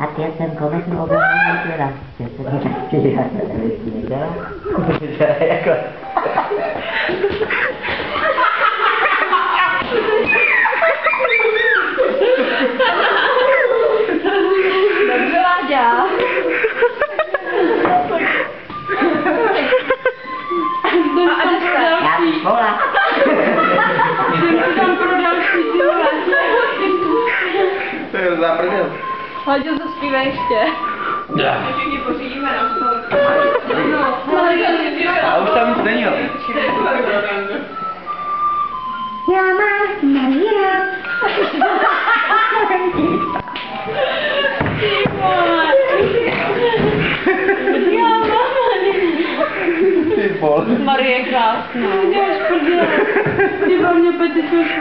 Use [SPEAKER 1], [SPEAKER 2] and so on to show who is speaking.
[SPEAKER 1] A já jsem komentu objevila teda. Já jsem taky, já jsem nevěděla. Jako...
[SPEAKER 2] Dobře, Láďa.
[SPEAKER 1] Já vola.
[SPEAKER 2] Tam pro další díle.
[SPEAKER 3] To je záprdel.
[SPEAKER 2] Láďo, zaspívej ještě.
[SPEAKER 4] Všichni pořídíme na sport.
[SPEAKER 3] A už tam nic není, jo.
[SPEAKER 1] Já mám Marina.
[SPEAKER 2] Ty vole. Já mám
[SPEAKER 3] Ty vole.
[SPEAKER 2] Marie je krásná. Děláš prdě. Ty vám mě petičuješ.